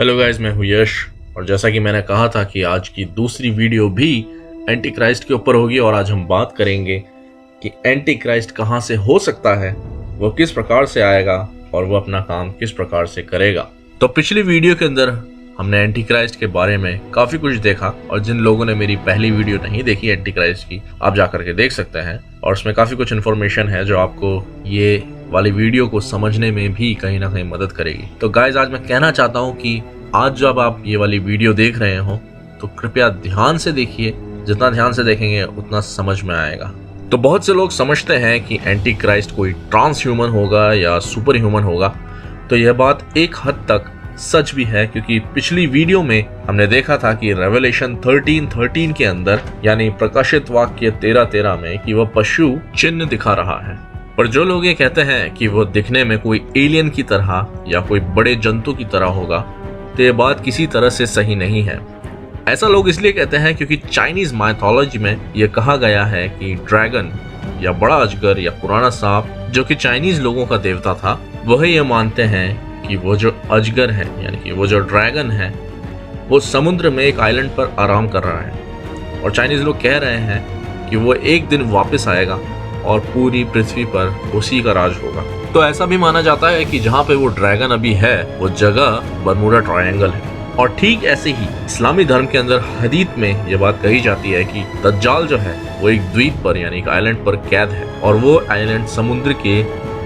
Hello guys, मैं हूं यश। और जैसा कि मैंने कहा था कि आज की दूसरी वीडियो भी एंटी क्राइस्ट के ऊपर होगी और आज हम बात करेंगे कि एंटी क्राइस्ट कहां से हो सकता है, वो किस प्रकार से आएगा और वो अपना काम किस प्रकार से करेगा। तो पिछली वीडियो के अंदर हमने एंटी क्राइस्ट के बारे में काफी कुछ देखा और जिन लोगों ने मेरी पहली वीडियो नहीं देखी एंटी क्राइस्ट की, आप जाकर के देख सकते हैं और उसमें काफी कुछ इन्फॉर्मेशन है जो आपको ये वाली वीडियो को समझने में भी कहीं ना कहीं मदद करेगी। तो गाइज, आज मैं कहना चाहता हूँ कि आज जब आप ये वाली वीडियो देख रहे हो तो कृपया ध्यान से देखिए। जितना ध्यान से देखेंगे उतना समझ में आएगा। तो बहुत से लोग समझते हैं कि एंटी क्राइस्ट कोई ट्रांस ह्यूमन होगा या सुपर ह्यूमन होगा। तो यह बात एक हद तक सच भी है, क्योंकि पिछली वीडियो में हमने देखा था कि रेवलेशन 13:13 के अंदर यानी प्रकाशित वाक्य 13:13 में कि वह पशु चिन्ह दिखा रहा है। पर जो लोग ये कहते हैं कि वो दिखने में कोई एलियन की तरह या कोई बड़े जंतु की तरह होगा, तो ये बात किसी तरह से सही नहीं है। ऐसा लोग इसलिए कहते हैं क्योंकि चाइनीज माइथोलॉजी में यह कहा गया है कि ड्रैगन या बड़ा अजगर या पुराना सांप, जो कि चाइनीज लोगों का देवता था, वह ये मानते हैं कि वो जो अजगर है यानी कि वो जो ड्रैगन है वो समुद्र में एक आइलैंड पर आराम कर रहा है और चाइनीज लोग कह रहे हैं कि वो एक दिन वापस आएगा और पूरी पृथ्वी पर उसी का राज होगा। तो ऐसा भी माना जाता है कि जहाँ पे वो ड्रैगन अभी है वो जगह बरमूडा ट्रायंगल है। और ठीक ऐसे ही इस्लामी धर्म के अंदर हदीथ में ये बात कही जाती है कि दज्जाल जो है वो एक द्वीप पर यानी एक आइलैंड पर कैद है और वो आइलैंड समुद्र के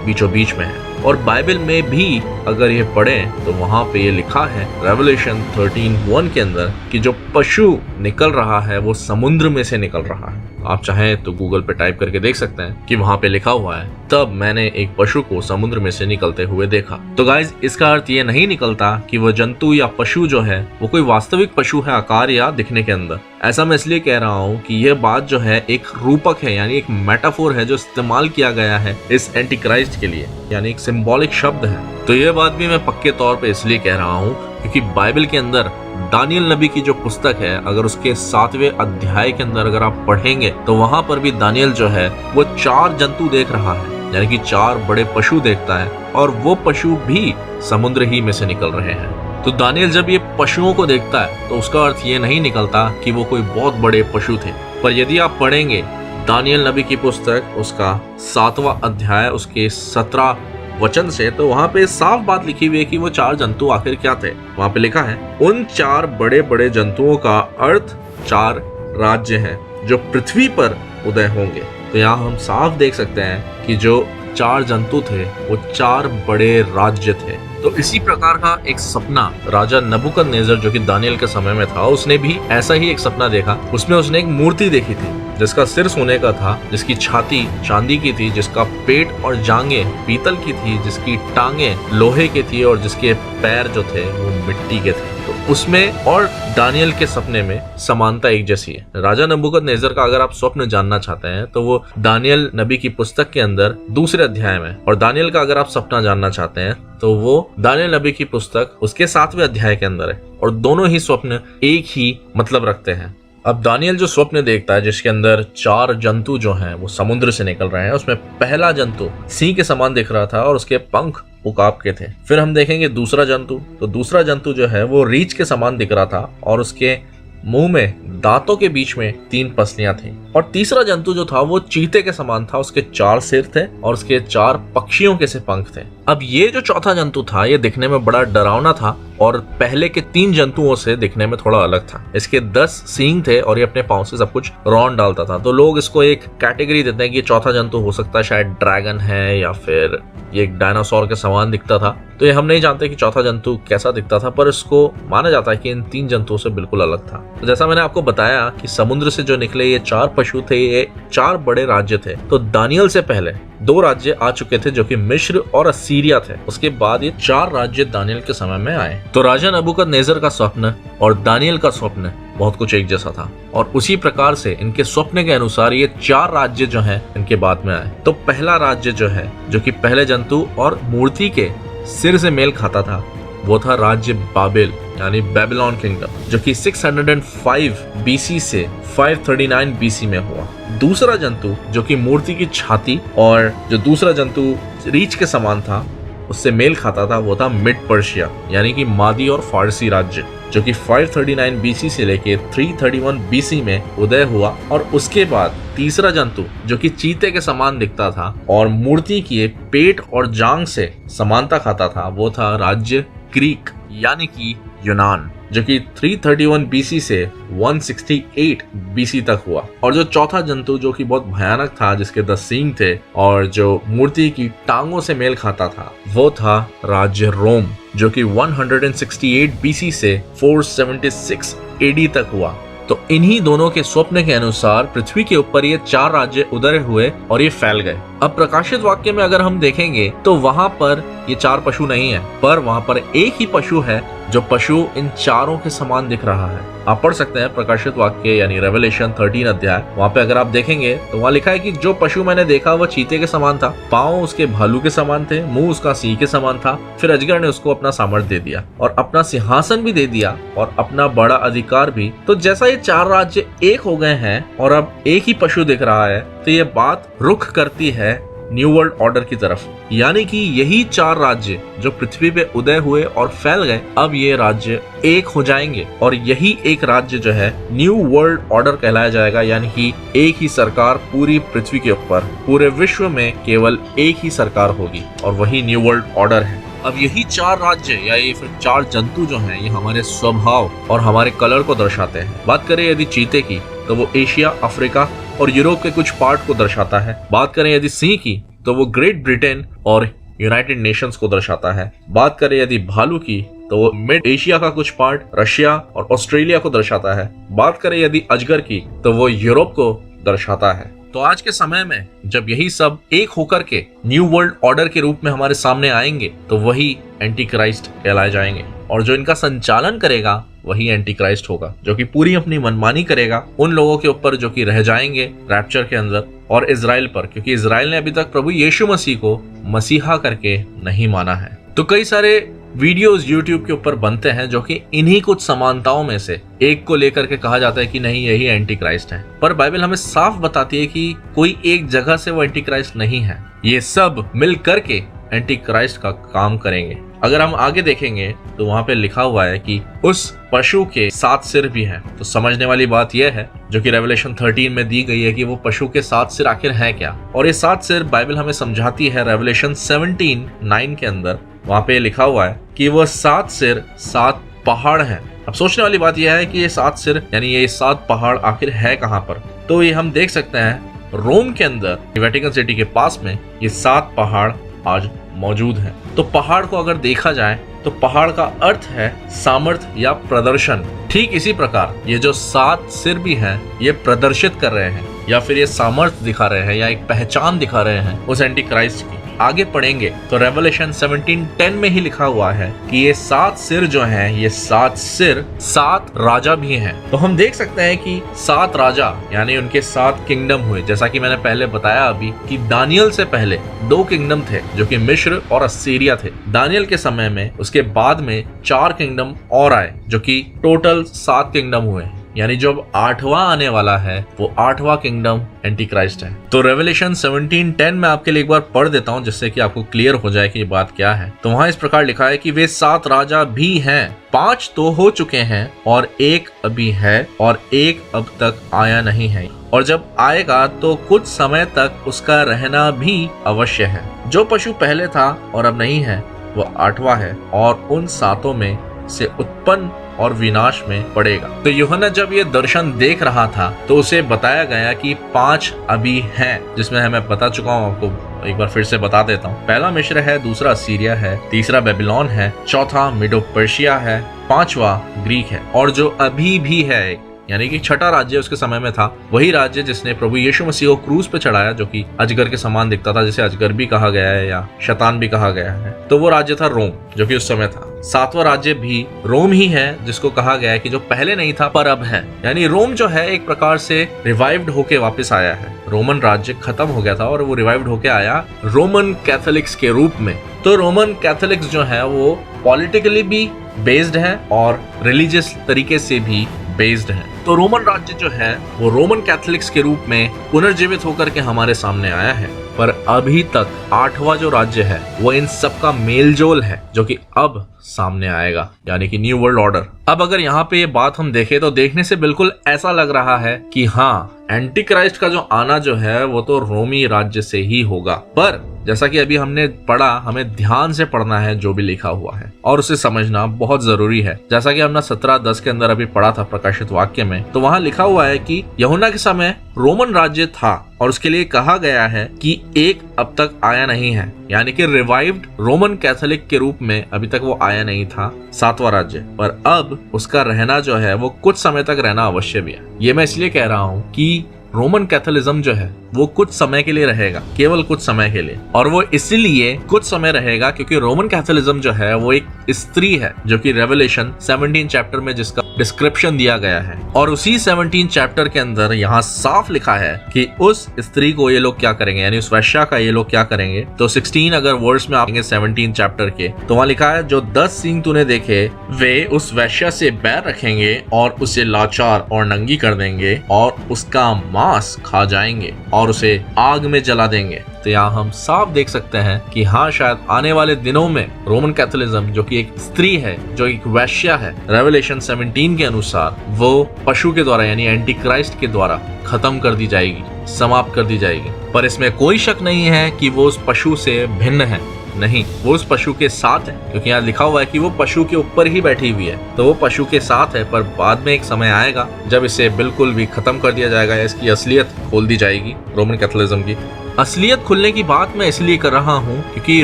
बीचों बीच में है। और बाइबल में भी अगर ये पढ़ें तो वहाँ पे ये लिखा है रेवलेशन 13:1 के अंदर कि जो पशु निकल रहा है वो समुद्र में से निकल रहा है। आप चाहें तो गूगल पे टाइप करके देख सकते हैं कि वहाँ पे लिखा हुआ है, तब मैंने एक पशु को समुद्र में से निकलते हुए देखा। तो गाइज, इसका अर्थ ये नहीं निकलता कि वो जंतु या पशु जो है वो कोई वास्तविक पशु है आकार या दिखने के अंदर। ऐसा मैं इसलिए कह रहा हूँ कि यह बात जो है एक रूपक है यानी एक मेटाफोर है जो इस्तेमाल किया गया है इस एंटी क्राइस्ट के लिए, यानी एक सिंबॉलिक शब्द है। तो यह बात भी मैं पक्के तौर पे इसलिए कह रहा हूँ क्योंकि बाइबल के अंदर दानियल नबी की जो पुस्तक है, अगर उसके 7वें अध्याय के अंदर अगर आप पढ़ेंगे तो वहां पर भी दानियल जो है वो 4 जंतु देख रहा है, यानी कि 4 बड़े पशु देखता है और वो पशु भी समुद्र ही में से निकल रहे हैं। तो दानियल जब ये पशुओं को देखता है तो उसका अर्थ ये नहीं निकलता कि वो कोई बहुत बड़े पशु थे। पर यदि आप पढ़ेंगे दानियल नबी की पुस्तक उसका 7वां अध्याय उसके 17 वचन से, तो वहां पे साफ बात लिखी हुई है कि वो 4 जंतु आखिर क्या थे। वहां पे लिखा है उन 4 बड़े बड़े जंतुओं का अर्थ 4 राज्य हैं जो पृथ्वी पर उदय होंगे। तो यहाँ हम साफ देख सकते हैं कि जो 4 जंतु थे वो 4 बड़े राज्य थे। तो इसी प्रकार का एक सपना राजा नबूकदनेस्सर जो कि दानियल के समय में था, उसने भी ऐसा ही एक सपना देखा। उसमें उसने एक मूर्ति देखी थी जिसका सिर सोने का था, जिसकी छाती चांदी की थी, जिसका पेट और जांघें पीतल की थी, जिसकी टांगें लोहे की थी और जिसके पैर जो थे वो मिट्टी के थे। तो उसमें और दानियल के सपने में समानता एक जैसी है। राजा नबूकदनेस्सर का अगर आप स्वप्न जानना चाहते हैं तो वो दानियल नबी की पुस्तक के अंदर 2 अध्याय में, और दानियल का अगर आप सपना जानना चाहते हैं तो वो दानियल नबी की पुस्तक उसके 7वें अध्याय के अंदर है। और दोनों ही स्वप्न एक ही मतलब रखते हैं। अब दानियल जो स्वप्न देखता है जिसके अंदर 4 जंतु जो हैं वो समुद्र से निकल रहे हैं, उसमें पहला जंतु सिंह के समान दिख रहा था और उसके पंख उकाब के थे। फिर हम देखेंगे दूसरा जंतु, तो दूसरा जंतु जो है वो रीछ के समान दिख रहा था और उसके मुंह में दांतों के बीच में 3 पसलियां थी। और तीसरा जंतु जो था वो चीते के समान था, उसके 4 सिर थे और उसके 4 पक्षियों के से पंख थे। अब ये जो चौथा जंतु था ये दिखने में बड़ा डरावना था और पहले के 3 जंतुओं से दिखने में थोड़ा अलग था। इसके 10 सींग थे और ये अपने पांव से सब कुछ रौंद डालता था। तो लोग इसको एक कैटेगरी देते हैं कि ये चौथा जंतु हो सकता है शायद ड्रैगन है या फिर ये एक डायनासोर के समान दिखता था। तो ये हम नहीं जानते कि चौथा जंतु कैसा दिखता था, पर इसको माना जाता है कि इन 3 जंतुओं से बिल्कुल अलग था। तो जैसा मैंने आपको बताया कि समुद्र से जो निकले ये 4 पशु थे, ये 4 बड़े राज्य थे। तो दानियल से पहले 2 राज्य आ चुके थे जो कि मिस्र और असीरिया थे। उसके बाद ये 4 राज्य दानियल के समय में आए। तो राजा नबूकदनेस्सर का स्वप्न और दानियल का स्वप्न बहुत कुछ एक जैसा था और उसी प्रकार से इनके स्वप्न के अनुसार ये 4 राज्य जो हैं इनके बाद में आए। तो पहला राज्य जो है जो कि पहले जंतु और मूर्ति के सिर से मेल खाता था वो था राज्य बाबिल यानी बेबीलोन किंगडम, जो कि 605 BC से 539 BC में हुआ। दूसरा जंतु जो कि मूर्ति की छाती और जो दूसरा जंतु रीछ के समान था उससे मेल खाता था वो था मिड पर्शिया यानी कि मादी और फारसी राज्य, जो कि 539 बीसी से लेके 331 बीसी में उदय हुआ। और उसके बाद तीसरा जंतु जो कि चीते के समान दिखता था और मूर्ति के पेट और जांग से समानता खाता था वो था राज्य ग्रीक यानी कि यूनान, जो कि 331 बीसी से 168 बीसी तक हुआ। और जो चौथा जंतु जो कि बहुत भयानक था, जिसके 10 सींग थे और जो मूर्ति की टांगों से मेल खाता था, वो था राज्य रोम, जो कि 168 बीसी से 476 एडी तक हुआ। तो इन्हीं दोनों के स्वप्न के अनुसार पृथ्वी के ऊपर ये 4 राज्य उदय हुए और ये फैल गए। अब प्रकाशित वाक्य में अगर हम देखेंगे तो वहां पर ये 4 पशु नहीं है, पर वहां पर एक ही पशु है जो पशु इन चारों के समान दिख रहा है। आप पढ़ सकते हैं प्रकाशित वाक्य यानी रेवलेशन 13 अध्याय। वहां पे अगर आप देखेंगे तो वहां लिखा है कि जो पशु मैंने देखा वह चीते के समान था, पांव उसके भालू के समान थे, मुंह उसका सिंह के समान था। फिर अजगर ने उसको अपना सामर्थ्य दे दिया और अपना सिंहासन भी दे दिया और अपना बड़ा अधिकार भी। तो जैसा ये 4 राज्य एक हो गए हैं और अब एक ही पशु दिख रहा है, तो ये बात रुख करती है न्यू वर्ल्ड ऑर्डर की तरफ, यानी कि यही 4 राज्य जो पृथ्वी पे उदय हुए और फैल गए, अब ये राज्य एक हो जाएंगे और यही एक राज्य जो है न्यू वर्ल्ड ऑर्डर कहलाया जाएगा। यानी कि एक ही सरकार पूरी पृथ्वी के ऊपर, पूरे विश्व में केवल एक ही सरकार होगी और वही न्यू वर्ल्ड ऑर्डर है। अब यही 4 राज्य या ये फिर 4 जंतु जो हैं, ये हमारे स्वभाव और हमारे कलर को दर्शाते हैं। बात करें यदि चीते की तो वो एशिया, अफ्रीका और यूरोप के कुछ पार्ट को दर्शाता है। बात करें यदि सिंह की तो वो ग्रेट ब्रिटेन और यूनाइटेड नेशंस को दर्शाता है। बात करें यदि भालू की तो वो मिड एशिया का कुछ पार्ट, रशिया और ऑस्ट्रेलिया को दर्शाता है। बात करें यदि अजगर की तो वो यूरोप को दर्शाता है। तो आज के समय में जब यही सब एक होकर के न्यू वर्ल्ड ऑर्डर के रूप में हमारे सामने आएंगे तो वही एंटी क्राइस्ट कहलाए जाएंगे और जो इनका संचालन करेगा वही एंटी क्राइस्ट होगा, जो कि पूरी अपनी मनमानी करेगा उन लोगों के ऊपर जो कि रह जाएंगे रैप्चर के अंदर, और इजराइल पर, क्योंकि इजराइल ने अभी तक प्रभु यीशु मसीह को मसीहा करके नहीं माना है। तो कई सारे वीडियोस YouTube के ऊपर बनते हैं जो कि इन्हीं कुछ समानताओं में से एक को लेकर के कहा जाता है कि नहीं यही एंटी क्राइस्ट है, पर बाइबल हमें साफ बताती है कि कोई एक जगह से वो एंटी क्राइस्ट नहीं है, ये सब मिल करके एंटी क्राइस्ट का काम करेंगे। अगर हम आगे देखेंगे तो वहां पे लिखा हुआ है कि उस पशु के 7 सिर भी हैं। तो समझने वाली बात यह है जो कि रेवलेशन 13 में दी गई है कि वो पशु के 7 सिर आखिर है क्या, और ये 7 सिर बाइबल हमें समझाती है रेवलेशन 17:9 के अंदर। वहां पे लिखा हुआ है कि वह 7 सिर 7 पहाड़ हैं। अब सोचने वाली बात यह है कि ये 7 सिर यानी ये 7 पहाड़ आखिर है कहां पर। तो ये हम देख सकते हैं रोम के अंदर वेटिकन सिटी के पास में ये 7 पहाड़ आज मौजूद हैं। तो पहाड़ को अगर देखा जाए तो पहाड़ का अर्थ है सामर्थ या प्रदर्शन। ठीक इसी प्रकार ये जो 7 सिर भी हैं ये प्रदर्शित कर रहे हैं या फिर ये सामर्थ दिखा रहे हैं या एक पहचान दिखा रहे हैं उस एंटी क्राइस्ट की। आगे पढ़ेंगे तो रेवलेशन 17:10 में ही लिखा हुआ है कि ये 7 सिर जो हैं, ये 7 सिर 7 राजा भी हैं। तो हम देख सकते हैं कि 7 राजा यानी उनके 7 किंगडम हुए। जैसा कि मैंने पहले बताया अभी कि दानियल से पहले 2 किंगडम थे जो कि मिस्र और असीरिया थे। दानियल के समय में उसके बाद में 4 किंगडम और आए जो कि टोटल 7 किंगडम हुए, यानी जो अब 8वां आने वाला है वो 8वां किंगडम एंटी क्राइस्ट है। तो रेवलेशन 17:10 में आपके लिए एक बार पढ़ देता हूं जिससे कि आपको क्लियर हो जाए कि ये बात क्या है। तो वहां इस प्रकार लिखा है कि वे 7 राजा भी हैं, 5 तो हो चुके हैं और 1 अभी है और 1 अब तक आया नहीं है, और जब आएगा तो कुछ समय तक उसका रहना भी अवश्य है। जो पशु पहले था और अब नहीं है वो 8वां है और उन 7 में से उत्पन्न और विनाश में पड़ेगा। तो यूहन्ना जब ये दर्शन देख रहा था तो उसे बताया गया कि 5 अभी हैं, जिसमें मैं बता चुका हूँ, आपको एक बार फिर से बता देता हूँ। पहला मिस्र है, दूसरा असीरिया है, तीसरा बेबीलोन है, चौथा मीडो पर्शिया है, 5वां ग्रीक है, और जो अभी भी है यानी कि 6ठा राज्य उसके समय में था वही राज्य जिसने प्रभु यीशु मसीह को क्रूस पे चढ़ाया, जो कि अजगर के समान दिखता था, जिसे अजगर भी कहा गया है या शैतान भी कहा गया है। तो वो राज्य था रोम जो कि उस समय था। 7वां राज्य भी रोम ही है जिसको कहा गया है कि जो पहले नहीं था पर अब है, यानी रोम जो है एक प्रकार से रिवाइव्ड होके वापस आया है। रोमन राज्य खत्म हो गया था और वो रिवाइव्ड होके आया रोमन कैथोलिक्स के रूप में। तो रोमन कैथोलिक्स जो है वो पॉलिटिकली भी बेस्ड है और रिलीजियस तरीके से भी बेस्ड है। तो रोमन राज्य जो है वो रोमन कैथोलिक्स के रूप में पुनर्जीवित होकर के हमारे सामने आया है पर अभी तक 8वां जो राज्य है वो इन सब का मेलजोल है, जो कि अब सामने आएगा, यानी कि न्यू वर्ल्ड ऑर्डर। अब अगर यहाँ पे ये बात हम देखें तो देखने से बिल्कुल ऐसा लग रहा है कि हाँ, एंटी क्राइस्ट का जो आना जो है वो तो रोमी राज्य से ही होगा। पर जैसा कि अभी हमने पढ़ा, हमें ध्यान से पढ़ना है जो भी लिखा हुआ है और उसे समझना बहुत जरूरी है। जैसा कि हमने 17:10 के अंदर अभी पढ़ा था प्रकाशित वाक्य में, तो वहाँ लिखा हुआ है कि यूहन्ना के समय रोमन राज्य था और उसके लिए कहा गया है कि एक अब तक आया नहीं है, यानी कि रिवाइव्ड रोमन कैथोलिक के रूप में अभी तक वो आया नहीं था 7वां राज्य। पर अब उसका रहना जो है वो कुछ समय तक रहना अवश्य भी है। ये मैं इसलिए कह रहा हूँ कि रोमन कैथोलिज्म जो है वो कुछ समय के लिए रहेगा, केवल कुछ समय के लिए। और वो इसलिए कुछ समय रहेगा क्योंकि रोमन कैथोलिज्म जो है वो एक स्त्री है, जो कि रेवलेशन 17 चैप्टर में जिसका डिस्क्रिप्शन दिया गया है। और उसी 17 चैप्टर के अंदर यहाँ साफ लिखा है कि उस स्त्री को ये लोग क्या करेंगे, यानी उस वैश्या का ये लोग क्या करेंगे। तो 16 अगर वर्ड्स में आएंगे 17 चैप्टर के, तो वहाँ लिखा है, जो 10 सींग तूने देखे वे उस वैश्या से बैर रखेंगे और उसे लाचार और नंगी कर देंगे और उसका मांस खा जाएंगे और उसे आग में जला देंगे। तो यहाँ हम साफ देख सकते हैं कि हाँ, शायद आने वाले दिनों में रोमन कैथोलिज्म, जो कि एक स्त्री है, जो एक वैश्या है, रेवलेशन 17 के अनुसार वो पशु के द्वारा यानी एंटी क्राइस्ट के द्वारा खत्म कर दी जाएगी, समाप्त कर दी जाएगी। पर इसमें कोई शक नहीं है कि वो उस पशु से भिन्न है, नहीं, वो उस पशु के साथ है, क्योंकि यहाँ लिखा हुआ है कि वो पशु के ऊपर ही बैठी हुई है। तो वो पशु के साथ है, पर बाद में एक समय आएगा जब इसे बिल्कुल भी खत्म कर दिया जाएगा, इसकी असलियत खोल दी जाएगी। रोमन कैथोलिज्म की असलियत खुलने की बात मैं इसलिए कर रहा हूँ क्योंकि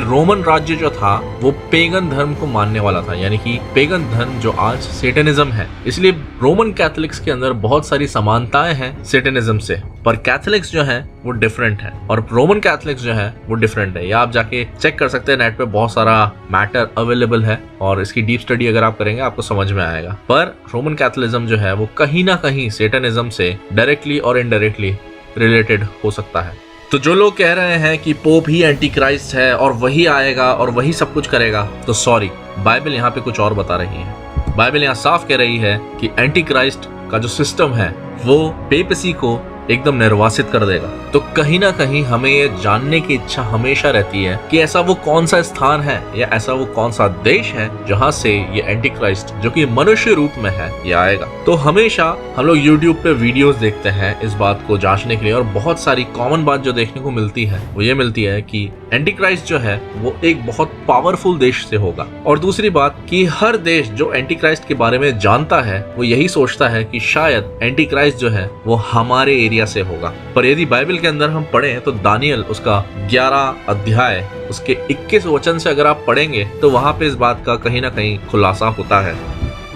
रोमन राज्य जो था वो पेगन धर्म को मानने वाला था, यानी कि पेगन धर्म जो आज सेटेनिज्म है। इसलिए रोमन कैथोलिक्स के अंदर बहुत सारी समानताएं हैं सेटेनिज्म से, पर कैथोलिक्स जो है वो डिफरेंट है और रोमन कैथोलिक्स जो है वो डिफरेंट है। या आप जाके चेक कर सकते हैं, नेट पे बहुत सारा मैटर अवेलेबल है और इसकी डीप स्टडी अगर आप करेंगे आपको समझ में आएगा। पर रोमन कैथोलिज्म जो है वो कहीं ना कहीं सेटेनिज्म से डायरेक्टली और इनडायरेक्टली रिलेटेड हो सकता है। तो जो लोग कह रहे हैं कि पोप ही एंटी क्राइस्ट है और वही आएगा और वही सब कुछ करेगा, तो सॉरी, बाइबल यहाँ पे कुछ और बता रही है। बाइबल यहाँ साफ कह रही है कि एंटी क्राइस्ट का जो सिस्टम है वो पेपेसी को एकदम निर्वासित कर देगा। तो कहीं ना कहीं हमें ये जानने की इच्छा हमेशा रहती है कि ऐसा वो कौन सा स्थान है या ऐसा वो कौन सा देश है जहां से ये एंटी क्राइस्ट, जो कि मनुष्य रूप में है, ये आएगा। तो हमेशा हम लोग YouTube पे वीडियोस देखते हैं इस बात को जांचने के लिए, और बहुत सारी कॉमन बात जो देखने को मिलती है वो ये मिलती है कि एंटी क्राइस्ट जो है वो एक बहुत पावरफुल देश से होगा। और दूसरी बात कि हर देश जो एंटी क्राइस्ट के बारे में जानता है वो यही सोचता है कि शायद एंटी क्राइस्ट जो है वो हमारे एरिया से होगा। पर यदि बाइबल के अंदर हम पढ़ें तो दानियल उसका 11 अध्याय उसके 21 वचन से अगर आप पढ़ेंगे तो वहां पे इस बात का कहीं ना कहीं खुलासा होता है।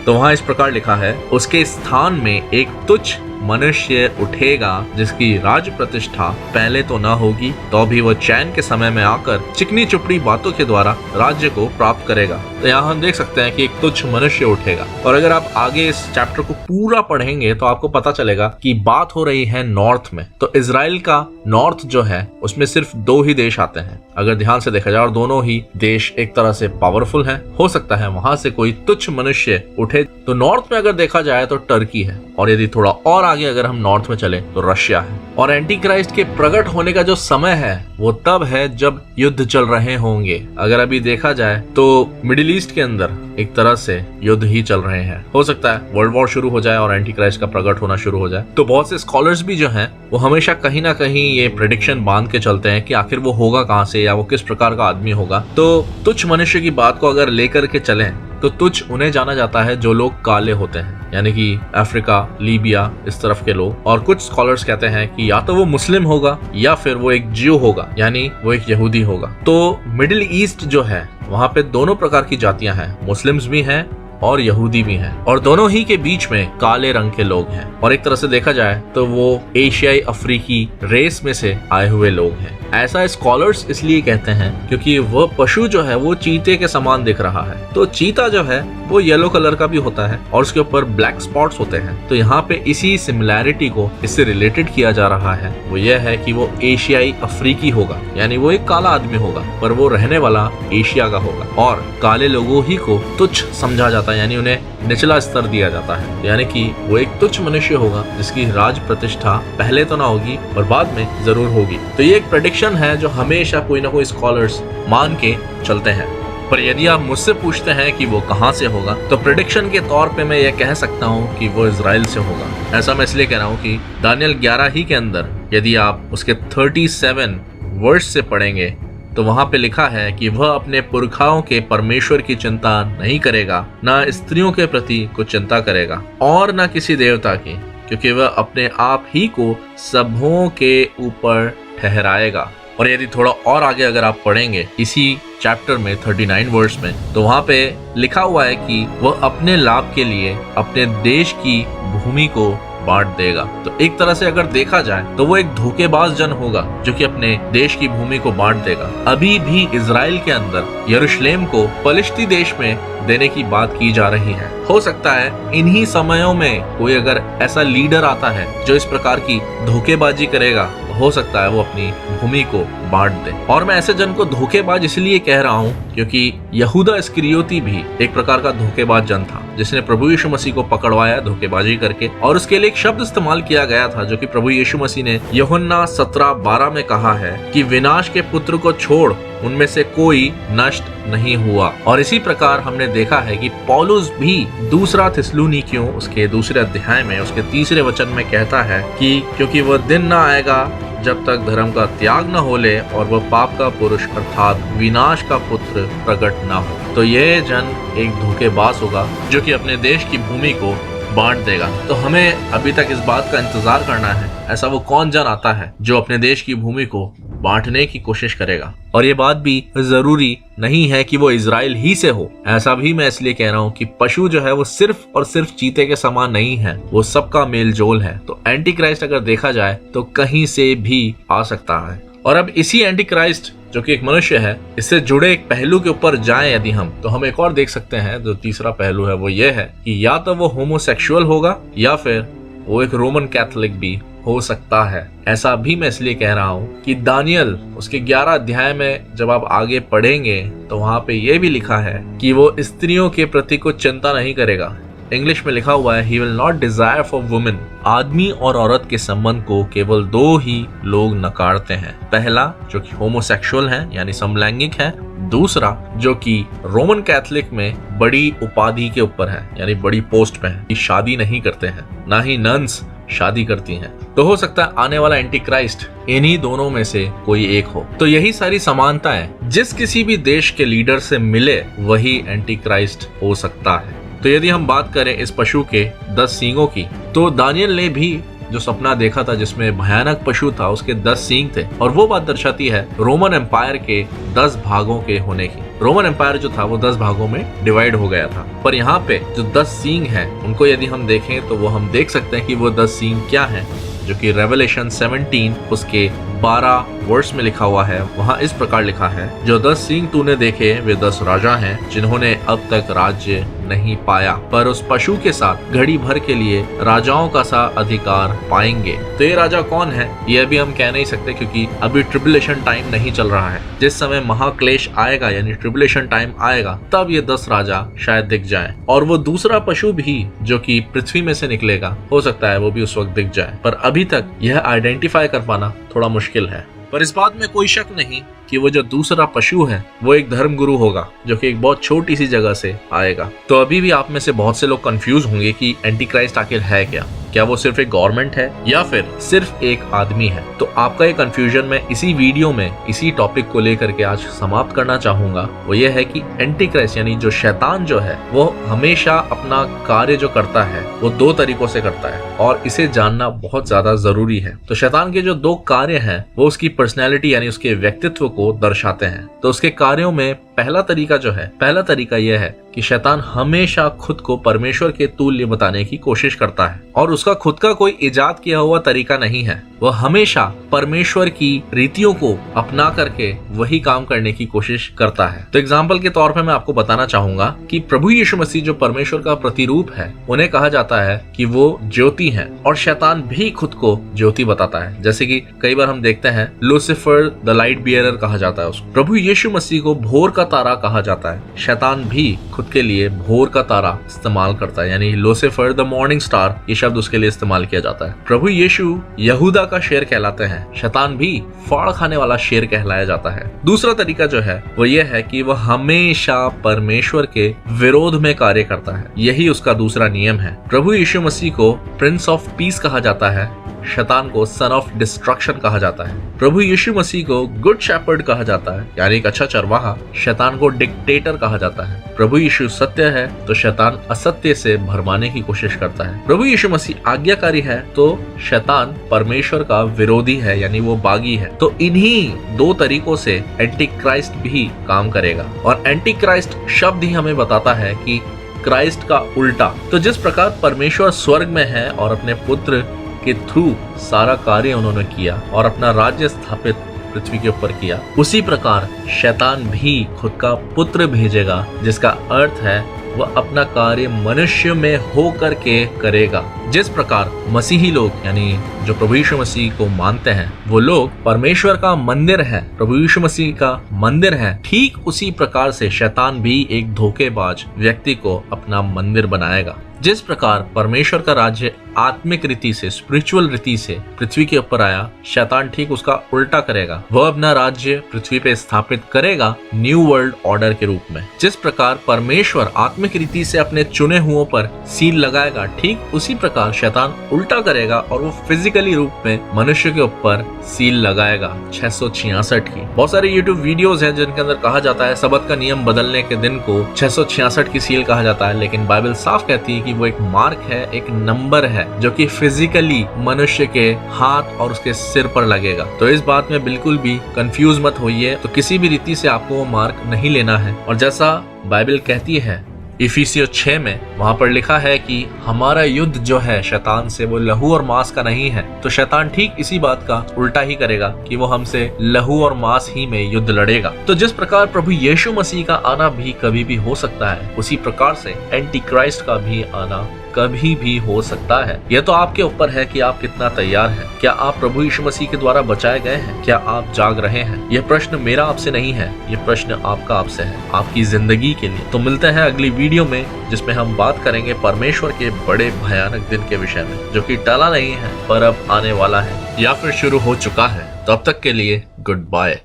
तो वहां इस प्रकार लिखा है, उसके स्थान में एक तुच्छ मनुष्य उठेगा जिसकी राज प्रतिष्ठा पहले तो न होगी, तो भी वह चैन के समय में आकर चिकनी चुपड़ी बातों के द्वारा राज्य को प्राप्त करेगा। तो यहाँ हम देख सकते हैं कि एक तुच्छ मनुष्य उठेगा। और अगर आप आगे इस चैप्टर को पूरा पढ़ेंगे तो आपको पता चलेगा कि बात हो रही है नॉर्थ में। तो इजराइल का नॉर्थ जो है उसमें सिर्फ 2 ही देश आते हैं अगर ध्यान से देखा जाए, और दोनों ही देश एक तरह से पावरफुल हैं। हो सकता है वहां से कोई तुच्छ मनुष्य उठे। तो नॉर्थ में अगर देखा जाए तो टर्की है, और यदि थोड़ा और आगे अगर हम नॉर्थ में चले तो रशिया है। और एंटी क्राइस्ट के प्रकट होने का जो समय है वो तब है जब युद्ध चल रहे होंगे। अगर अभी देखा जाए तो मिडिल ईस्ट के अंदर एक तरह से युद्ध ही चल रहे हैं। हो सकता है वर्ल्ड वॉर शुरू हो जाए और एंटी क्राइस्ट का प्रकट होना शुरू हो जाए। तो बहुत से स्कॉलर्स भी जो हैं वो हमेशा कहीं ना कहीं ये प्रेडिक्शन बांध के चलते हैं कि आखिर वो होगा कहाँ से या वो किस प्रकार का आदमी होगा। तो तुच्छ मनुष्य की बात को अगर लेकर के चलें तो तुच्छ उन्हें जाना जाता है जो लोग काले होते हैं, यानी कि अफ्रीका, लीबिया, इस तरफ के लोग। और कुछ स्कॉलर्स कहते हैं कि या तो वो मुस्लिम होगा या फिर वो एक ज्यू होगा, यानी वो एक यहूदी होगा। तो मिडिल ईस्ट जो है वहां पे दोनों प्रकार की जातियां हैं, मुस्लिम्स भी हैं और यहूदी भी हैं, और दोनों ही के बीच में काले रंग के लोग हैं। और एक तरह से देखा जाए तो वो एशियाई अफ्रीकी रेस में से आए हुए लोग हैं। ऐसा स्कॉलर्स इसलिए कहते हैं क्योंकि वह पशु जो है वो चीते के समान दिख रहा है। तो चीता जो है वो येलो कलर का भी होता है और उसके ऊपर ब्लैक स्पॉट्स होते हैं। तो यहाँ पे इसी सिमिलैरिटी को इससे रिलेटेड किया जा रहा है, वो यह है कि वो एशियाई अफ्रीकी होगा, यानी वो एक काला आदमी होगा पर वो रहने वाला एशिया का होगा। और काले लोगों ही को तुच्छ समझा जाता है, यानी उन्हें निचला स्तर दिया जाता है, यानी कि वो एक तुच्छ मनुष्य होगा जिसकी राज प्रतिष्ठा पहले तो ना होगी पर बाद में जरूर होगी। तो ये एक प्रेडिक्शन प्रेडिक्शन है जो हमेशा कोई ना कोई स्कॉलर्स मान के चलते हैं। पर यदि आप मुझसे पूछते हैं कि वो कहां से होगा, तो प्रेडिक्शन के तौर पे मैं ये कह सकता हूं कि वो इजराइल से होगा। ऐसा मैं इसलिए कह रहा हूं कि दानियल 11 ही के अंदर यदि आप उसके 37 वर्ष से पढ़ेंगे तो वहां पे लिखा है कि वह अपने पुरखाओं के परमेश्वर की चिंता नहीं करेगा, ना स्त्रियों के प्रति कुछ चिंता करेगा और ना किसी देवता की, क्योंकि वह अपने आप ही को सबों के ऊपर ठहराएगा। और यदि थोड़ा और आगे अगर आप पढ़ेंगे इसी चैप्टर में 39 वर्स में, तो वहां पे लिखा हुआ है कि वह अपने लाभ के लिए अपने देश की भूमि को बांट देगा। तो एक तरह से अगर देखा जाए तो वो एक धोखेबाज जन होगा जो कि अपने देश की भूमि को बांट देगा। अभी भी इजराइल के अंदर यरूशलेम को फलिस्ती देश में देने की बात की जा रही है। हो सकता है इन्हीं समयों में कोई अगर ऐसा लीडर आता है जो इस प्रकार की धोखेबाजी करेगा, तो हो सकता है वो अपनी भूमि को बांट दे। और मैं ऐसे जन को धोखेबाज इसलिए कह रहा हूँ क्योंकि यहूदा इस्करियोती भी एक प्रकार का धोखेबाज जन था जिसने प्रभु यीशु मसीह को पकड़वाया धोखेबाजी करके, और उसके लिए एक शब्द इस्तेमाल किया गया था जो कि प्रभु यीशु मसीह ने यूहन्ना 17:12 में कहा है कि विनाश के पुत्र को छोड़ उनमें से कोई नष्ट नहीं हुआ। और इसी प्रकार हमने देखा है कि पौलुस भी दूसरा थिस्सलुनीकियों उसके दूसरे अध्याय में उसके 3 वचन में कहता है कि क्योंकि वह दिन न आएगा जब तक धर्म का त्याग न हो ले और वह पाप का पुरुष अर्थात विनाश का पुत्र प्रकट न हो। तो यह जन एक धोखेबाज होगा जो कि अपने देश की भूमि को बांट देगा। तो हमें अभी तक इस बात का इंतजार करना है ऐसा वो कौन जन आता है जो अपने देश की भूमि को बांटने की कोशिश करेगा। और ये बात भी जरूरी नहीं है कि वो इजराइल ही से हो। ऐसा भी मैं इसलिए कह रहा हूँ कि पशु जो है वो सिर्फ और सिर्फ चीते के समान नहीं है, वो सबका मेल जोल है। तो एंटी क्राइस्ट अगर देखा जाए तो कहीं से भी आ सकता है। और अब इसी एंटी क्राइस्ट जो कि एक मनुष्य है, इससे जुड़े एक पहलू के ऊपर जाएं यदि हम, तो हम एक और देख सकते हैं। जो तीसरा पहलू है वो ये है कि या तो वो होमोसेक्सुअल होगा या फिर वो एक रोमन कैथोलिक भी हो सकता है। ऐसा भी मैं इसलिए कह रहा हूँ कि दानियल उसके 11 अध्याय में जब आप आगे पढ़ेंगे तो वहां पे ये भी लिखा है कि वो स्त्रियों के प्रति कुछ चिंता नहीं करेगा। इंग्लिश में लिखा हुआ है, he will not desire for women. आदमी और औरत के संबंध को केवल 2 ही लोग नकारते हैं। पहला जो कि होमोसेक्सुअल है यानी समलैंगिक है, दूसरा जो कि रोमन कैथोलिक में बड़ी उपाधि के ऊपर है यानी बड़ी पोस्ट पे है, शादी नहीं करते हैं, ना ही नन्स शादी करती हैं। तो हो सकता है आने वाला एंटी क्राइस्ट इन्हीं दोनों में से कोई एक हो। तो यही सारी समानताएं जिस किसी भी देश के लीडर से मिले वही एंटी क्राइस्ट हो सकता है। तो यदि हम बात करें इस पशु के 10 सींगों की, तो दानियल ने भी जो सपना देखा था जिसमें भयानक पशु था उसके 10 सींग थे, और वो बात दर्शाती है रोमन एम्पायर के 10 भागों के होने की। रोमन एम्पायर जो था वो 10 भागों में डिवाइड हो गया था, पर यहाँ पे जो 10 सींग हैं उनको यदि हम देखें तो वो हम देख सकते हैं कि वो 10 सींग क्या हैं, जो कि रेवलेशन 17 उसके 12 वर्स में लिखा हुआ है। वहाँ इस प्रकार लिखा है, जो 10 सींग तूने देखे वे 10 राजा हैं जिन्होंने अब तक राज्य नहीं पाया, पर उस पशु के साथ घड़ी भर के लिए राजाओं का सा अधिकार पाएंगे। तो ये राजा कौन है ये अभी हम कह नहीं सकते क्योंकि अभी ट्रिबुलेशन टाइम नहीं चल रहा है। जिस समय महाक्लेश आएगा यानी ट्रिबुलेशन टाइम आएगा तब ये 10 राजा शायद दिख जाए, और वो दूसरा पशु भी जो कि पृथ्वी में से निकलेगा हो सकता है वो भी उस वक्त दिख जाए, पर अभी तक यह आइडेंटिफाई कर पाना थोड़ा मुश्किल है। पर इस बात में कोई शक नहीं कि वो जो दूसरा पशु है वो एक धर्मगुरु होगा जो कि एक बहुत छोटी सी जगह से आएगा। तो अभी भी आप में से बहुत से लोग कंफ्यूज होंगे कि एंटी क्राइस्ट आखिर है क्या वो सिर्फ एक गवर्नमेंट है या फिर सिर्फ एक आदमी है। तो आपका ये कंफ्यूजन मैं इसी वीडियो में इसी टॉपिक को लेकर के आज समाप्त करना चाहूंगा। वो ये है कि एंटी क्राइस्ट यानी जो शैतान जो है वो हमेशा अपना कार्य जो करता है वो 2 तरीकों से करता है, और इसे जानना बहुत ज्यादा जरूरी है। तो शैतान के जो 2 कार्य हैं वो उसकी पर्सनैलिटी यानी उसके व्यक्तित्व को दर्शाते हैं। तो उसके कार्यों में पहला तरीका यह है कि शैतान हमेशा खुद को परमेश्वर के तुल्य बताने की कोशिश करता है, और उसका खुद का कोई इजाद किया हुआ तरीका नहीं है। वह हमेशा परमेश्वर की रीतियों को अपना करके वही काम करने की कोशिश करता है। तो एग्जाम्पल के तौर पे मैं आपको बताना चाहूंगा कि प्रभु यीशु मसीह जो परमेश्वर का प्रतिरूप है उन्हें कहा जाता है कि वो ज्योति है, और शैतान भी खुद को ज्योति बताता है। जैसे कि कई बार हम देखते हैं लूसीफर द लाइट बियरर कहा जाता है उसको। प्रभु यीशु मसीह को भोर का का तारा कहा जाता है। शैतान भी खुद के लिए भोर का तारा इस्तेमाल करता है, यानी लूसीफर द मॉर्निंग स्टार, ये शब्द उसके लिए इस्तेमाल किया जाता है। प्रभु यीशु यहूदा का शेर कहलाते हैं। शैतान भी फाड़ खाने वाला शेर कहलाया जाता है। दूसरा तरीका जो है वो ये है कि वह हमेशा परमेश्वर के विरोध में कार्य करता है। यही उसका दूसरा नियम है। प्रभु यीशु मसीह को प्रिंस ऑफ पीस कहा जाता है, शैतान को सन ऑफ डिस्ट्रक्शन कहा जाता है। प्रभु यीशु मसीह को गुड शेपर्ड कहा जाता है, यानी एक अच्छा चरवाहा। शैतान को डिक्टेटर कहा जाता है। प्रभु यीशु सत्य है तो शैतान असत्य से भरमाने की कोशिश करता है। प्रभु यीशु मसीह आज्ञाकारी है तो शैतान परमेश्वर का विरोधी है, यानी वो बागी है। तो इन्हीं दो तरीकों से एंटी क्राइस्ट भी काम करेगा। और एंटी क्राइस्ट शब्द ही हमें बताता है कि क्राइस्ट का उल्टा। तो जिस प्रकार परमेश्वर स्वर्ग में है और अपने पुत्र के थ्रू सारा कार्य उन्होंने किया और अपना राज्य स्थापित पृथ्वी के ऊपर किया, उसी प्रकार शैतान भी खुद का पुत्र भेजेगा, जिसका अर्थ है वह अपना कार्य मनुष्य में हो करके करेगा। जिस प्रकार मसीही लोग यानी जो प्रभु यीशु मसीह को मानते हैं वो लोग परमेश्वर का मंदिर है, प्रभु यीशु मसीह का मंदिर है, ठीक उसी प्रकार से शैतान भी एक धोखेबाज व्यक्ति को अपना मंदिर बनाएगा। जिस प्रकार परमेश्वर का राज्य आत्मिक रीति से, स्पिरिचुअल रीति से पृथ्वी के ऊपर आया, शैतान ठीक उसका उल्टा करेगा। वह अपना राज्य पृथ्वी पे स्थापित करेगा न्यू वर्ल्ड ऑर्डर के रूप में। जिस प्रकार परमेश्वर आत्मिक रीति से अपने चुने हुओं पर सील लगाएगा, ठीक उसी प्रकार शैतान उल्टा करेगा और वो फिजिकली रूप में मनुष्य के ऊपर सील लगाएगा 666 की। बहुत सारे यूट्यूब वीडियोस हैं जिनके अंदर कहा जाता है सबत का नियम बदलने के दिन को 666 की सील कहा जाता है, लेकिन बाइबल साफ कहती है कि वो एक मार्क है, एक नंबर है जो कि फिजिकली मनुष्य के हाथ और उसके सिर पर लगेगा। तो इस बात में बिल्कुल भी कंफ्यूज मत होइए। तो किसी भी रीति से आपको वो मार्क नहीं लेना है। और जैसा बाइबल कहती है इफिसियों 6 में, वहां पर लिखा है कि हमारा युद्ध जो है शैतान से वो लहू और मांस का नहीं है। तो शैतान ठीक इसी बात का उल्टा ही करेगा कि वो हमसे लहू और मांस ही में युद्ध लड़ेगा। तो जिस प्रकार प्रभु यीशु मसीह का आना भी कभी भी हो सकता है, उसी प्रकार से एंटी क्राइस्ट का भी आना कभी भी हो सकता है। यह तो आपके ऊपर है कि आप कितना तैयार हैं। क्या आप प्रभु यीशु मसीह के द्वारा बचाए गए हैं? क्या आप जाग रहे हैं? यह प्रश्न मेरा आपसे नहीं है, यह प्रश्न आपका आपसे है, आपकी जिंदगी के लिए। तो मिलते हैं अगली वीडियो में, जिसमें हम बात करेंगे परमेश्वर के बड़े भयानक दिन के विषय में, जो कि टला नहीं है पर अब आने वाला है या फिर शुरू हो चुका है। तब तक के लिए गुड बाय।